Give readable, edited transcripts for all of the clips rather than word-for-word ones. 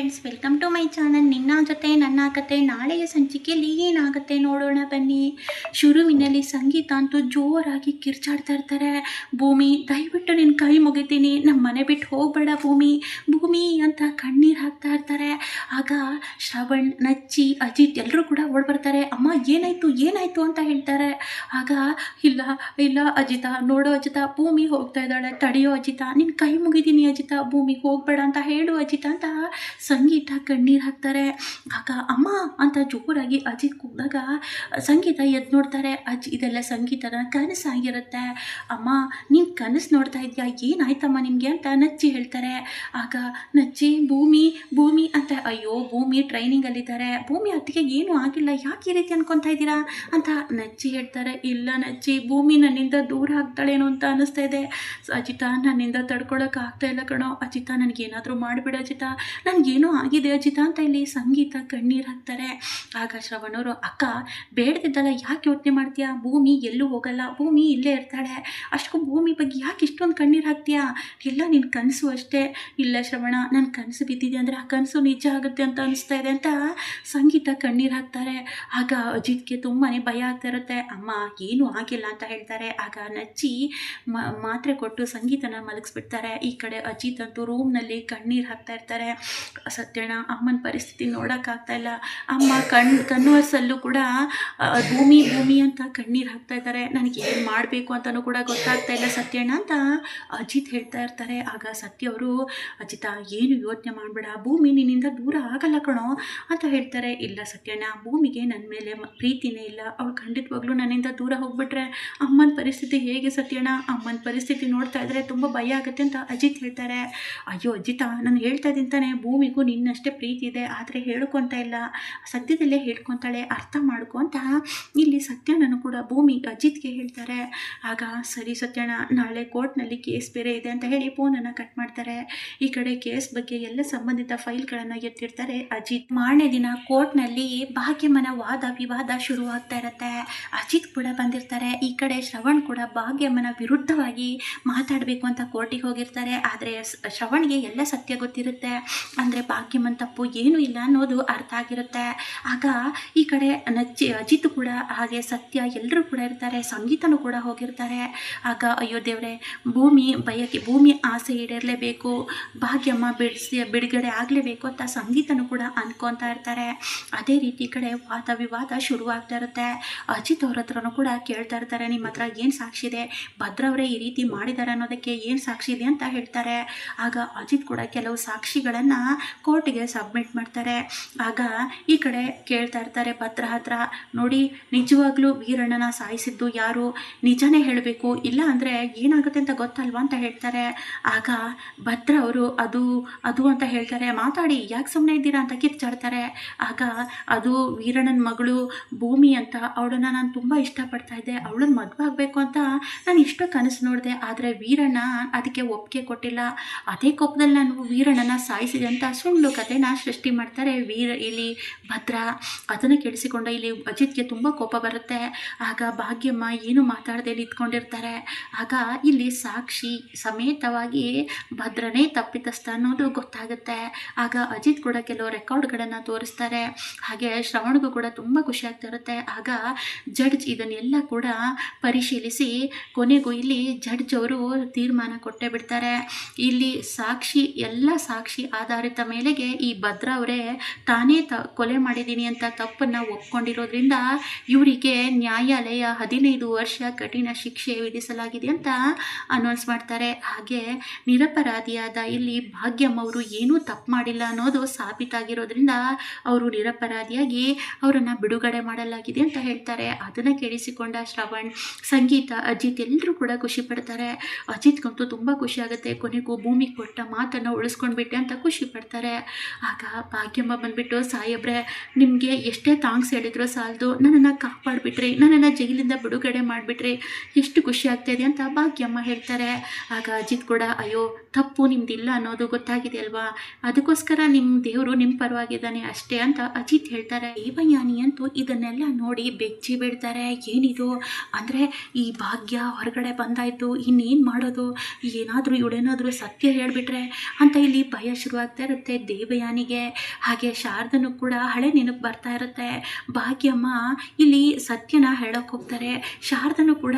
Friends, welcome to my channel. ನಿನ್ನ ಜೊತೆ ನನ್ನ ಕತೆ. ನಾಳೆಯ ಸಂಚಿಕೆಯಲ್ಲಿ ಏನಾಗುತ್ತೆ ನೋಡೋಣ ಬನ್ನಿ. ಶುರುವಿನಲ್ಲಿ ಸಂಗೀತ ಅಂತೂ ಜೋರಾಗಿ ಕಿರ್ಚಾಡ್ತಾ ಇರ್ತಾರೆ. ಭೂಮಿ, ದಯವಿಟ್ಟು ನಿನ್ನ ಕೈ ಮುಗಿತೀನಿ, ನಮ್ಮ ಮನೆ ಬಿಟ್ಟು ಹೋಗಬೇಡ ಭೂಮಿ ಭೂಮಿ ಅಂತ ಕಣ್ಣೀರು ಹಾಕ್ತಾ ಇರ್ತಾರೆ. ಆಗ ಶ್ರವಣ್, ನಚ್ಚಿ, ಅಜಿತ್ ಎಲ್ಲರೂ ಕೂಡ ಓಡ್ಬರ್ತಾರೆ. ಅಮ್ಮ ಏನಾಯಿತು ಅಂತ ಹೇಳ್ತಾರೆ. ಆಗ ಇಲ್ಲ ಇಲ್ಲ ಅಜಿತ, ನೋಡೋ ಅಜಿತ, ಭೂಮಿ ಹೋಗ್ತಾ ಇದ್ದಾಳೆ, ತಡೆಯೋ ಅಜಿತ, ನಿನ್ನ ಕೈ ಮುಗಿತೀನಿ ಅಜಿತ, ಭೂಮಿಗೆ ಹೋಗಬೇಡ ಅಂತ ಹೇಳು ಅಜಿತ ಅಂತ ಸಂಗೀತ ಕಣ್ಣೀರು ಹಾಕ್ತಾರೆ. ಆಗ ಅಮ್ಮ ಅಂತ ಜೋರಾಗಿ ಅಜಿತ್ ಕೂದಾಗ ಸಂಗೀತ ಎದ್ದು ನೋಡ್ತಾರೆ. ಇದೆಲ್ಲ ಸಂಗೀತದ ಕನಸಾಗಿರುತ್ತೆ. ಅಮ್ಮ, ನೀನು ಕನಸು ನೋಡ್ತಾ ಇದೆಯಾ, ಏನಾಯ್ತಮ್ಮ ನಿಮಗೆ ಅಂತ ನಚ್ಚಿ ಹೇಳ್ತಾರೆ. ಆಗ ನಚ್ಚಿ ಭೂಮಿ ಅಂತ, ಅಯ್ಯೋ ಭೂಮಿ ಟ್ರೈನಿಂಗಲ್ಲಿದ್ದಾರೆ, ಭೂಮಿ ಅತ್ತಿಗೆ ಏನೂ ಆಗಿಲ್ಲ, ಯಾಕೆ ಈ ರೀತಿ ಅನ್ಕೊತಾ ಇದ್ದೀರಾ ಅಂತ ನಚ್ಚಿ ಹೇಳ್ತಾರೆ. ಇಲ್ಲ ನಚ್ಚಿ, ಭೂಮಿ ನನ್ನಿಂದ ದೂರ ಆಗ್ತಾಳೇನೋ ಅಂತ ಅನ್ನಿಸ್ತಾ ಇದೆ ಅಜಿತ, ನನ್ನಿಂದ ತಡ್ಕೊಳಕ್ಕೆ ಆಗ್ತಾ ಇಲ್ಲ ಕಣೋ ಅಜಿತ, ನನಗೇನಾದರೂ ಮಾಡಿಬಿಡ ಅಜಿತ, ನನಗೇನೋ ಆಗಿದೆ ಅಜಿತ ಅಂತ ಇಲ್ಲಿ ಸಂಗೀತ ಕಣ್ಣೀರು ಹಾಕ್ತಾರೆ. ಆಗ ಶ್ರವಣವರು, ಅಕ್ಕ ಬೇಡದಿದ್ದಲ್ಲ, ಯಾಕೆ ಯೋಚನೆ ಮಾಡ್ತೀಯಾ, ಭೂಮಿ ಎಲ್ಲೂ ಹೋಗಲ್ಲ, ಭೂಮಿ ಇಲ್ಲೇ ಇರ್ತಾಳೆ, ಅಷ್ಟಕ್ಕೂ ಭೂಮಿ ಬಗ್ಗೆ ಯಾಕೆ ಇಷ್ಟೊಂದು ಕಣ್ಣೀರು ಹಾಕ್ತೀಯಾ, ಎಲ್ಲ ನಿನ್ನ ಕನಸು ಅಷ್ಟೇ. ಇಲ್ಲ ಶ್ರವಣ, ನನ್ನ ಕನಸು ಬಿದ್ದಿದೆ ಅಂದರೆ ಆ ಕನಸು ನಿಜ ಆಗುತ್ತೆ ಅಂತ ಅನಿಸ್ತಾ ಇದೆ ಅಂತ ಸಂಗೀತ ಕಣ್ಣೀರು ಹಾಕ್ತಾರೆ. ಆಗ ಅಜಿತ್ಗೆ ತುಂಬಾ ಭಯ ಆಗ್ತಾ ಇರುತ್ತೆ. ಅಮ್ಮ ಏನೂ ಆಗಿಲ್ಲ ಅಂತ ಹೇಳ್ತಾರೆ. ಆಗ ನಚ್ಚಿ ಮಾತ್ರೆ ಕೊಟ್ಟು ಸಂಗೀತನ ಮಲಗಿಸ್ಬಿಡ್ತಾರೆ. ಈ ಕಡೆ ಅಜಿತ್ ಅಂತೂ ರೂಮ್ನಲ್ಲಿ ಕಣ್ಣೀರು ಹಾಕ್ತಾ ಇರ್ತಾರೆ. ಸತ್ಯಣ್ಣ, ಅಮ್ಮನ ಪರಿಸ್ಥಿತಿ ನೋಡೋಕ್ಕಾಗ್ತಾ ಇಲ್ಲ, ಅಮ್ಮ ಕನ್ವರ್ಸಲ್ಲೂ ಕೂಡ ಭೂಮಿ ಅಂತ ಕಣ್ಣೀರು ಹಾಕ್ತಾ ಇದ್ದಾರೆ, ನನಗೆ ಏನು ಮಾಡಬೇಕು ಅಂತಲೂ ಕೂಡ ಗೊತ್ತಾಗ್ತಾ ಇಲ್ಲ ಸತ್ಯಣ್ಣ ಅಂತ ಅಜಿತ್ ಹೇಳ್ತಾ ಇರ್ತಾರೆ. ಆಗ ಸತ್ಯ ಅವರು, ಅಜಿತ ಏನು ಯೋಚನೆ ಮಾಡಬೇಡ, ಭೂಮಿ ನಿನ್ನಿಂದ ದೂರ ಆಗಲ್ಲ ಕಣೋ ಅಂತ ಹೇಳ್ತಾರೆ. ಇಲ್ಲ ಸತ್ಯಣ್ಣ, ಭೂಮಿಗೆ ನನ್ನ ಮೇಲೆ ಪ್ರೀತಿನೇ ಇಲ್ಲ, ಅವಳು ಖಂಡಿತವಾಗ್ಲೂ ನನ್ನಿಂದ ದೂರ ಹೋಗ್ಬಿಟ್ರೆ ಅಮ್ಮನ ಪರಿಸ್ಥಿತಿ ಹೇಗೆ ಸತ್ಯಣ್ಣ, ಅಮ್ಮನ ಪರಿಸ್ಥಿತಿ ನೋಡ್ತಾ ಇದ್ರೆ ತುಂಬ ಭಯ ಆಗುತ್ತೆ ಅಂತ ಅಜಿತ್ ಹೇಳ್ತಾರೆ. ಅಯ್ಯೋ ಅಜಿತ, ನಾನು ಹೇಳ್ತಾ ಇದ್ದೀನಿ ತಾನೆ, ಭೂಮಿಗೂ ನಿನ್ನಷ್ಟೇ ಪ್ರೀತಿ ಇದೆ, ಆದರೆ ಹೇಳ್ಕೊತಾ ಇಲ್ಲ, ಸದ್ಯದಲ್ಲೇ ಹೇಳ್ಕೊತಾಳೆ, ಅರ್ಥ ಮಾಡ್ಕೊ ಅಂತ ಇಲ್ಲಿ ಸತ್ಯಣ್ಣನು ಕೂಡ ಭೂಮಿ ಅಜಿತ್ಗೆ ಹೇಳ್ತಾರೆ. ಆಗ ಸರಿ ಸತ್ಯಣ್ಣ, ನಾಳೆ ಕೋರ್ಟ್ನಲ್ಲಿ ಕೇಸ್ ಬೇರೆ ಇದೆ ಅಂತ ಹೇಳಿ ಫೋನನ್ನು ಕಟ್ ಮಾಡ್ತಾರೆ. ಈ ಕಡೆ ಕೇಸ್ ಬಗ್ಗೆ ಎಲ್ಲ ಸಂಬಂಧಿತ ಫೈಲ್ಗಳನ್ನು ಎತ್ತಿರ್ತಾರೆ ಅಜಿತ್. ಮಾರನೇ ದಿನ ಕೋರ್ಟ್ನಲ್ಲಿ ಭಾಗ್ಯಮ್ಮನ ವಾದ ವಿವಾದ ಶುರುವಾಗ್ತಾ ಇರುತ್ತೆ. ಅಜಿತ್ ಕೂಡ ಬಂದಿರ್ತಾರೆ. ಈ ಕಡೆ ಶ್ರವಣ್ ಕೂಡ ಭಾಗ್ಯಮ್ಮನ ವಿರುದ್ಧವಾಗಿ ಮಾತಾಡಬೇಕು ಅಂತ ಕೋರ್ಟಿಗೆ ಹೋಗಿರ್ತಾರೆ. ಆದರೆ ಶ್ರವಣ್ಗೆ ಎಲ್ಲ ಸತ್ಯ ಗೊತ್ತಿರುತ್ತೆ, ಅಂದರೆ ಭಾಗ್ಯಮ್ಮನ ತಪ್ಪು ಏನೂ ಇಲ್ಲ ಅನ್ನೋದು ಅರ್ಥ ಆಗಿರುತ್ತೆ. ಆಗ ಈ ಕಡೆ ಅಜಿತ್ ಕೂಡ ಹಾಗೆ ಸತ್ಯ ಎಲ್ಲರೂ ಕೂಡ ಇರ್ತಾರೆ. ಸಂಗೀತನೂ ಕೂಡ ಹೋಗಿರ್ತಾರೆ. ಆಗ ಅಯ್ಯೋ ದೇವ್ರೆ, ಭೂಮಿ ಆಸೆ ಈಡೇರಲೇಬೇಕು, ಭಾಗ್ಯಮ್ಮ ಬಿಡುಗಡೆ ಆಗಲೇಬೇಕು ಅಂತ ಸಂಗೀತನೂ ಕೂಡ ಅನ್ಕೊತಾ ಇರ್ತಾರೆ. ಅದೇ ರೀತಿ ಈ ಕಡೆ ವಾದ ವಿವಾದ ಶುರುವಾಗ್ತಾ ಇರುತ್ತೆ. ಅಜಿತ್ ಅವ್ರ ಹತ್ರನೂ ಕೂಡ ಕೇಳ್ತಾ ಇರ್ತಾರೆ, ನಿಮ್ಮ ಹತ್ರ ಏನು ಸಾಕ್ಷಿ ಇದೆ, ಭದ್ರವರೇ ಈ ರೀತಿ ಮಾಡಿದ್ದಾರೆ ಅನ್ನೋದಕ್ಕೆ ಏನು ಸಾಕ್ಷಿ ಇದೆ ಅಂತ ಹೇಳ್ತಾರೆ. ಆಗ ಅಜಿತ್ ಕೂಡ ಕೆಲವು ಸಾಕ್ಷಿಗಳನ್ನು ಕೋರ್ಟಿಗೆ ಸಬ್ಮಿಟ್ ಮಾಡ್ತಾರೆ. ಆಗ ಈ ಕಡೆ ಕೇಳ್ತಾ ಇರ್ತಾರೆ ಭದ್ರ ಹತ್ರ, ನೋಡಿ ನಿಜವಾಗ್ಲೂ ವೀರಣ್ಣನ ಸಾಯಿಸಿದ್ದು ಯಾರು, ನಿಜನೇ ಹೇಳಬೇಕು, ಇಲ್ಲ ಅಂದರೆ ಏನಾಗುತ್ತೆ ಅಂತ ಗೊತ್ತಲ್ವಾ ಅಂತ ಹೇಳ್ತಾರೆ. ಆಗ ಭದ್ರ ಅವರು ಅದು ಅಂತ ಹೇಳ್ತಾರೆ. ಮಾತಾಡಿ, ಯಾಕೆ ಸುಮ್ಮನೆ ಇದ್ದೀರಾ ಅಂತ ಕಿರ್ಚಾಡ್ತಾರೆ. ಆಗ ಅದು ವೀರಣ್ಣನ ಮಗಳು ಭೂಮಿ ಅಂತ, ಅವಳನ್ನು ನಾನು ತುಂಬ ಇಷ್ಟಪಡ್ತಾ ಇದ್ದೆ, ಅವಳನ್ನ ಮದುವೆ ಆಗಬೇಕು ಅಂತ ನಾನು ಇಷ್ಟು ಕನಸು ನೋಡಿದೆ, ಆದರೆ ವೀರಣ್ಣ ಅದಕ್ಕೆ ಒಪ್ಪಿಗೆ ಕೊಟ್ಟಿಲ್ಲ, ಅದೇ ಕೋಪದಲ್ಲಿ ನಾನು ವೀರಣ್ಣನ ಸಾಯಿಸಿದೆ ಅಂತ ಸುಳ್ಳು ಕಥೆನ ಸೃಷ್ಟಿ ಮಾಡ್ತಾರೆ ಇಲ್ಲಿ ಭದ್ರ. ಅದನ್ನು ಕೇಳಿಸಿಕೊಂಡ ಇಲ್ಲಿ ಅಜಿತ್ಗೆ ತುಂಬ ಕೋಪ ಬರುತ್ತೆ. ಆಗ ಭಾಗ್ಯಮ್ಮ ಏನು ಮಾತಾಡದೆ ನಿಂತ್ಕೊಂಡಿರ್ತಾರೆ. ಆಗ ಇಲ್ಲಿ ಸಾಕ್ಷಿ ಸಮೇತವಾಗಿ ಭದ್ರನೇ ತಪ್ಪಿತಸ್ಥ ಅನ್ನೋದು ಗೊತ್ತಾಗುತ್ತೆ. ಆಗ ಅಜಿತ್ ಕೂಡ ಕೆಲವು ರೆಕಾರ್ಡ್ಗಳನ್ನು ತೋರಿಸ್ತಾರೆ. ಹಾಗೆ ಶ್ರವಣ್ಗೂ ಕೂಡ ತುಂಬ ಖುಷಿ ಆಗ್ತಾ ಇರುತ್ತೆ. ಆಗ ಜಡ್ಜ್ ಇದನ್ನೆಲ್ಲ ಕೂಡ ಪರಿಶೀಲಿಸಿ ಕೊನೆಗೂ ಇಲ್ಲಿ ಜಡ್ಜ್ ಅವರು ತೀರ್ಮಾನ ಕೊಟ್ಟೇ ಬಿಡ್ತಾರೆ. ಇಲ್ಲಿ ಎಲ್ಲ ಸಾಕ್ಷಿ ಆಧಾರಿತ ಮೇಲೆಗೆ ಈ ಭದ್ರ ಅವರೇ ತಾನೇ ಕೊಲೆ ಮಾಡಿದ್ದೀನಿ ಅಂತ ತಪ್ಪನ್ನು ಒಪ್ಕೊಂಡಿರೋದ್ರಿಂದ ಇವರಿಗೆ ನ್ಯಾಯಾಲಯ 15 ವರ್ಷ ಕಠಿಣ ಶಿಕ್ಷೆ ವಿಧಿಸಲಾಗಿದೆ ಅಂತ ಅನೌನ್ಸ್ ಮಾಡ್ತಾರೆ. ಹಾಗೆ ನಿರಪರಾಧಿಯಾದ ಇಲ್ಲಿ ಭಾಗ್ಯಮ್ಮ ಅವರು ಏನೂ ತಪ್ಪು ಮಾಡಿಲ್ಲ ಅನ್ನೋದು ಸಾಬೀತಾಗಿರೋದ್ರಿಂದ ಅವರು ನಿರಪರಾಧಿಯಾಗಿ ಅವರನ್ನು ಬಿಡುಗಡೆ ಮಾಡಲಾಗಿದೆ ಅಂತ ಹೇಳ್ತಾರೆ. ಅದನ್ನು ಕೇಳಿಸಿಕೊಂಡ ಶ್ರವಣ್, ಸಂಗೀತ, ಅಜಿತ್ ಎಲ್ಲರೂ ಕೂಡ ಖುಷಿ ಪಡ್ತಾರೆ. ಅಜಿತ್ಗಂತೂ ತುಂಬ ಖುಷಿ ಆಗುತ್ತೆ, ಕೊನೆಗೂ ಭೂಮಿ ಕೊಟ್ಟ ಮಾತನ್ನು ಉಳಿಸ್ಕೊಂಡ್ಬಿಟ್ಟೆ ಅಂತ ಖುಷಿ ಪಡ್ತಾರೆ. ಆಗ ಭಾಗ್ಯಮ್ಮ ಬಂದುಬಿಟ್ಟು, ಸಾಹೇಬ್ರೆ ನಿಮಗೆ ಎಷ್ಟೇ ಥ್ಯಾಂಕ್ಸ್ ಹೇಳಿದ್ರು ಸಾಲದು, ನನ್ನನ್ನು ಕಾಪಾಡಿಬಿಟ್ರಿ, ನನ್ನನ್ನು ಜೈಲಿಂದ ಬಿಡುಗಡೆ ಮಾಡಿಬಿಟ್ರಿ, ಎಷ್ಟು ಖುಷಿ ಆಗ್ತಾಯಿದೆ ಅಂತ ಭಾಗ್ಯಮ್ಮ ಹೇಳ್ತಾರೆ. ಆಗ ಅಜಿತ್ ಕೂಡ, ಅಯ್ಯೋ ತಪ್ಪು ನಿಮ್ದಿಲ್ಲ ಅನ್ನೋದು ಗೊತ್ತಾಗಿದೆ ಅಲ್ವಾ, ಅದಕ್ಕೋಸ್ಕರ ನಿಮ್ಮ ದೇವರು ನಿಮ್ಮ ಪರವಾಗಿದ್ದಾನೆ ಅಷ್ಟೇ ಅಂತ ಅಜಿತ್ ಹೇಳ್ತಾರೆ. ದೇವಯಾನಿ ಅಂತೂ ಇದನ್ನೆಲ್ಲ ನೋಡಿ ಬೆಚ್ಚಿ ಬಿಡ್ತಾರೆ. ಏನಿದು ಅಂದರೆ ಈ ಭಾಗ್ಯ ಹೊರಗಡೆ ಬಂದಾಯಿತು, ಇನ್ನೇನು ಮಾಡೋದು, ಏನಾದರೂ ಇವಳೇನಾದರೂ ಸತ್ಯ ಹೇಳಿಬಿಟ್ರೆ ಅಂತ ಇಲ್ಲಿ ಭಯ ಶುರುವಾಗ್ತಾ ಇರುತ್ತೆ. ಇರುತ್ತೆ ದೇವಯಾನಿಗೆ. ಹಾಗೆ ಶಾರದನು ಕೂಡ ಹಳೆ ನೆನಪು ಬರ್ತಾ ಇರುತ್ತೆ. ಭಾಗ್ಯಮ್ಮ ಇಲ್ಲಿ ಸತ್ಯನ ಹೇಳಕ್ಕೆ ಹೋಗ್ತಾರೆ. ಶಾರದನು ಕೂಡ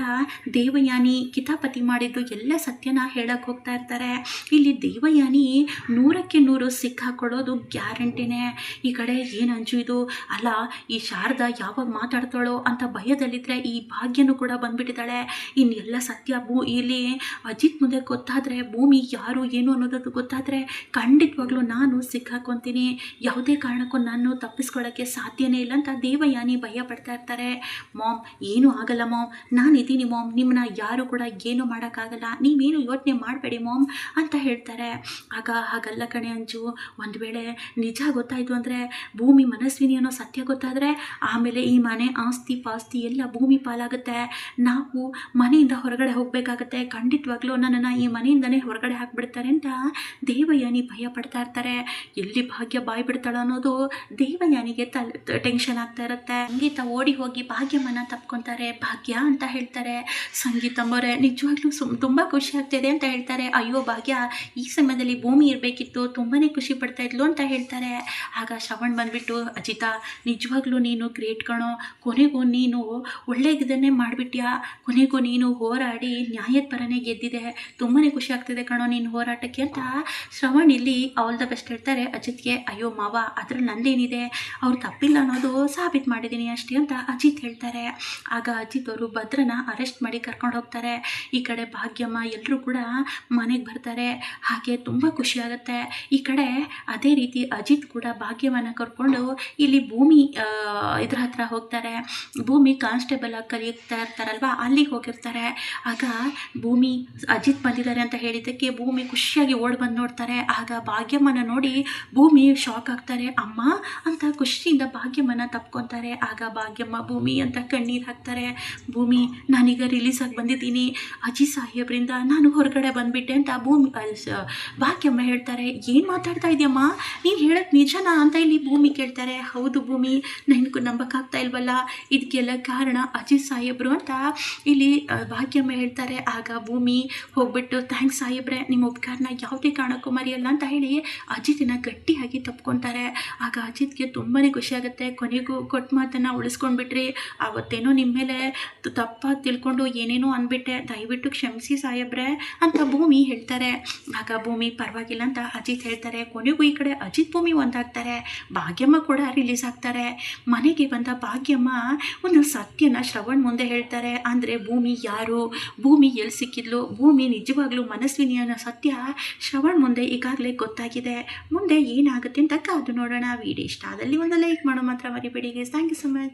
ದೇವಯಾನಿ ಕಿತಾಪತಿ ಮಾಡಿದ್ದು ಎಲ್ಲ ಸತ್ಯನ ಹೇಳಕ್ಕೆ ಹೋಗ್ತಾ ಇರ್ತಾರೆ. ಇಲ್ಲಿ ದೇವಯಾನಿ 100ಕ್ಕೆ 100 ಸಿಕ್ಕಾಕೊಳ್ಳೋದು ಗ್ಯಾರಂಟಿನೇ. ಈ ಕಡೆ ಏನು ಅಂಜು ಇದು, ಅಲ್ಲ ಈ ಶಾರದಾ ಯಾವಾಗ ಮಾತಾಡ್ತಾಳೋ ಅಂತ ಭಯದಲ್ಲಿದ್ದರೆ ಈ ಭಾಗ್ಯನೂ ಕೂಡ ಬಂದ್ಬಿಟ್ಟಿದ್ದಾಳೆ. ಇನ್ನೆಲ್ಲ ಸತ್ಯ ಇಲ್ಲಿ ಅಜಿತ್ ಮುಂದೆ ಗೊತ್ತಾದರೆ, ಭೂಮಿ ಯಾರು ಏನು ಅನ್ನೋದು ಗೊತ್ತಾದರೆ ಖಂಡಿತವಾಗ್ಲೂ ನಾನು ಸಿಕ್ಕಾಕೊತೀನಿ. ಯಾವುದೇ ಕಾರಣಕ್ಕೂ ನಾನು ತಪ್ಪಿಸ್ಕೊಳ್ಳೋಕ್ಕೆ ಸಾಧ್ಯನೇ ಇಲ್ಲ ಅಂತ ದೇವಯಾನಿ ಭಯ ಪಡ್ತಾ ಇರ್ತಾರೆ. ಮಾಮ್ ಏನೂ ಆಗಲ್ಲ ಮಾಮ್, ನಾನಿದ್ದೀನಿ ಮಾಮ್, ನಿಮ್ಮನ್ನ ಯಾರು ಕೂಡ ಏನೂ ಮಾಡೋಕ್ಕಾಗಲ್ಲ, ನೀವೇನು ಯೋಚನೆ ಮಾಡಬೇಡಿ ಮಾಮ್ ಅಂತ ಹೇಳ್ತಾರೆ. ಆಗ ಹಾಗಲ್ಲ ಕಣೆ ಅಂಜು, ಒಂದು ವೇಳೆ ನಿಜ ಗೊತ್ತಾಯಿತು ಅಂದರೆ, ಭೂಮಿ ಮನಸ್ವಿನಿ ಅನ್ನೋ ಸತ್ಯ ಗೊತ್ತಾದರೆ ಆಮೇಲೆ ಈ ಮನೆ ಆಸ್ತಿ ಪಾಸ್ತಿ ಎಲ್ಲ ಭೂಮಿ ಪಾಲಾಗುತ್ತೆ. ನಾವು ಮನೆಯಿಂದ ಹೊರಗಡೆ ಹೋಗಬೇಕಾಗತ್ತೆ. ಖಂಡಿತವಾಗ್ಲೂ ನನ್ನನ್ನು ಈ ಮನೆಯಿಂದನೇ ಹೊರಗಡೆ ಹಾಕಿಬಿಡ್ತಾರೆ ಅಂತ ದೇವಯಾನಿ ಭಯ ಪಡ್ತಾ ಇರ್ತಾರೆ. ಎಲ್ಲಿ ಭಾಗ್ಯ ಬಾಯಿ ಬಿಡ್ತಾಳೋ ಅನ್ನೋದು ದೇವಯಾನಿಗೆ ಟೆನ್ಷನ್ ಆಗ್ತಾ ಇರುತ್ತೆ. ಸಂಗೀತ ಓಡಿ ಹೋಗಿ ಭಾಗ್ಯಮ್ಮನ ತಪ್ಕೊತಾರೆ. ಭಾಗ್ಯ ಅಂತ ಹೇಳ್ತಾರೆ. ಸಂಗೀತಮ್ಮವರೇ ನಿಜವಾಗ್ಲೂ ತುಂಬ ಖುಷಿ ಆಗ್ತಿದೆ ಅಂತ ಹೇಳ್ತಾರೆ. ಅಯ್ಯೋ ಭಾಗ್ಯ, ಈ ಸಮಯದಲ್ಲಿ ಭೂಮಿ ಇರಬೇಕಿತ್ತು, ತುಂಬಾ ಖುಷಿ ಪಡ್ತಾ ಇದ್ಲು ಅಂತ ಹೇಳ್ತಾರೆ. ಆಗ ಶ್ರವಣ್ ಬಂದುಬಿಟ್ಟು, ಅಜಿತಾ ನಿಜವಾಗ್ಲೂ ನೀನು ಗ್ರೇಟ್ ಕಣೋ, ಕೊನೆಗೂ ನೀನು ಒಳ್ಳೆಯದನ್ನೇ ಮಾಡಿಬಿಟ್ಯಾ, ಕೊನೆಗೂ ನೀನು ಹೋರಾಡಿ ನ್ಯಾಯದ ಪರನೇ ಗೆದ್ದಿದೆ, ತುಂಬಾ ಖುಷಿ ಆಗ್ತಿದೆ ಕಣೋ ನೀನು ಹೋರಾಟಕ್ಕೆ ಅಂತ ಶ್ರವಣ್ ಇಲ್ಲಿ ಆಲ್ ದ ಬೆಸ್ಟ್ ಹೇಳ್ತಾರೆ ಅಜಿತ್ಗೆ. ಅಯ್ಯೋ ಮಾವ, ಅದ್ರಲ್ಲಿ ನಂದೇನಿದೆ, ಅವ್ರು ತಪ್ಪಿಲ್ಲ ಅನ್ನೋದು ಸಾಬೀತು ಮಾಡಿದ್ದೀನಿ ಅಷ್ಟೇ ಅಂತ ಅಜಿತ್ ಹೇಳ್ತಾರೆ. ಆಗ ಅಜಿತ್ ಅವರು ಭದ್ರನ ಅರೆಸ್ಟ್ ಮಾಡಿ ಕರ್ಕೊಂಡು ಹೋಗ್ತಾರೆ. ಈ ಕಡೆ ಭಾಗ್ಯಮ್ಮ ಎಲ್ಲರೂ ಕೂಡ ಮನೆಗೆ ಬರ್ತಾರೆ. ಹಾಗೆ ತುಂಬ ಖುಷಿಯಾಗುತ್ತೆ. ಈ ಕಡೆ ಅದೇ ರೀತಿ ಅಜಿತ್ ಕೂಡ ಭಾಗ್ಯವನ್ನು ಕರ್ಕೊಂಡು ಇಲ್ಲಿ ಭೂಮಿ ಇದ್ರ ಹತ್ರ ಹೋಗ್ತಾರೆ. ಭೂಮಿ ಕಾನ್ಸ್ಟೇಬಲ್ ಆಗಿ ಕಲಿಯುತ್ತಾ ಇರ್ತಾರಲ್ವ, ಅಲ್ಲಿಗೆ ಹೋಗಿರ್ತಾರೆ. ಆಗ ಭೂಮಿ ಅಜಿತ್ ಬಂದಿದ್ದಾರೆ ಅಂತ ಹೇಳಿದ್ದಕ್ಕೆ ಭೂಮಿ ಖುಷಿಯಾಗಿ ಓಡಿ ಬಂದು ನೋಡ್ತಾರೆ. ಆಗ ಭಾಗ್ಯಮ್ಮನ ನೋಡಿ ಭೂಮಿ ಶಾಕ್ ಆಗ್ತಾರೆ. ಅಮ್ಮ ಅಂತ ಖುಷಿಯಿಂದ ಭಾಗ್ಯಮ್ಮನ ತಪ್ಕೊತಾರೆ. ಆಗ ಭಾಗ್ಯಮ್ಮ ಭೂಮಿ ಅಂತ ಕಣ್ಣೀರು ಹಾಕ್ತಾರೆ. ಭೂಮಿ, ನಾನೀಗ ರಿಲೀಸ್ ಆಗಿ ಬಂದಿದ್ದೀನಿ ಅಜಿತ್ ಸಾಹೇಬ್ರಿಂದ, ನಾನು ಹೊರಗಡೆ ಬಂದುಬಿಟ್ಟೆ ಅಂತ ಭಾಗ್ಯಮ್ಮ ಹೇಳ್ತಾರೆ. ಏನು ಮಾತಾಡ್ತಾ ಇದೆಯಮ್ಮ, ನೀನು ಹೇಳೋದು ನಿಜನಾ ಅಂತ ಇಲ್ಲಿ ಭೂಮಿ ಕೇಳ್ತಾರೆ. ಹೌದು ಭೂಮಿ, ನನಗೂ ನಂಬಕ್ಕಾಗ್ತಾ ಇಲ್ವಲ್ಲ, ಇದಕ್ಕೆಲ್ಲ ಕಾರಣ ಅಜಿತ್ ಸಾಹೇಬ್ರು ಅಂತ ಇಲ್ಲಿ ಭಾಗ್ಯಮ್ಮ ಹೇಳ್ತಾರೆ. ಆಗ ಭೂಮಿ ಹೋಗ್ಬಿಟ್ಟು, ಥ್ಯಾಂಕ್ಸ್ ಸಾಹೇಬ್ರೆ, ನಿಮ್ಮ ಉಪಕಾರನ ಯಾವುದೇ ಕಾರಣಕ್ಕೂ ಮರೆಯಲ್ಲ ಅಂತ ಹೇಳಿ ಅಜಿತಿನ ಗಟ್ಟಿಯಾಗಿ ತಪ್ಕೊತಾರೆ. ಆಗ ಅಜಿತ್ಗೆ ತುಂಬಾ ಖುಷಿಯಾಗುತ್ತೆ. ಕೊನೆಗೂ ಕೊಟ್ಟ ಮಾತನ್ನು ಉಳಿಸ್ಕೊಂಡ್ಬಿಟ್ರಿ, ಆವತ್ತೇನೋ ನಿಮ್ಮ ಮೇಲೆ ತಪ್ಪಾಗಿ ತಿಳ್ಕೊಂಡು ಏನೇನೋ ಅಂದ್ಬಿಟ್ಟೆ, ದಯವಿಟ್ಟು ಕ್ಷಮಿಸಿ ಸಾಹೇಬ್ರೆ ಅಂತ ಭೂಮಿ ಹೇಳ್ತಾರೆ. ಆಗ ಭೂಮಿ ಪರವಾಗಿಲ್ಲ ಅಂತ ಅಜಿತ್ ಹೇಳ್ತಾರೆ. ಕೊನೆಗೂ ಈ ಕಡೆ ಅಜಿತ್ ಭೂಮಿ ಒಂದಾಗ್ತಾರೆ. ಭಾಗ್ಯಮ್ಮ ಕೂಡ ರಿಲೀಸ್ ಆಗ್ತಾರೆ. ಮನೆಗೆ ಬಂದ ಭಾಗ್ಯಮ್ಮ ಒಂದು ಸತ್ಯನ ಶ್ರವಣ್ ಮುಂದೆ ಹೇಳ್ತಾರೆ. ಅಂದರೆ ಭೂಮಿ ಯಾರು, ಭೂಮಿ ಎಲ್ಲಿ ಸಿಕ್ಕಿದ್ಲು, ಭೂಮಿ ನಿಜವಾಗ್ಲೂ ಮನಸ್ವಿನಿ ಅನ್ನೋ ಸತ್ಯ ಶ್ರವಣ್ ಮುಂದೆ ಈಗಾಗಲೇ ಗೊತ್ತಾಗಿದೆ. ಮುಂದೆ ಏನಾಗುತ್ತೆ ಅಂತ ಕಾದು ನೋಡೋಣ. ವಿಡಿಯೋ ಇಷ್ಟ ಆದಲ್ಲಿ ಒಂದು ಲೈಕ್ ಮಾಡೋ ಮಾತ್ರ ಮರಿಬೇಡಿ. Thank you so much.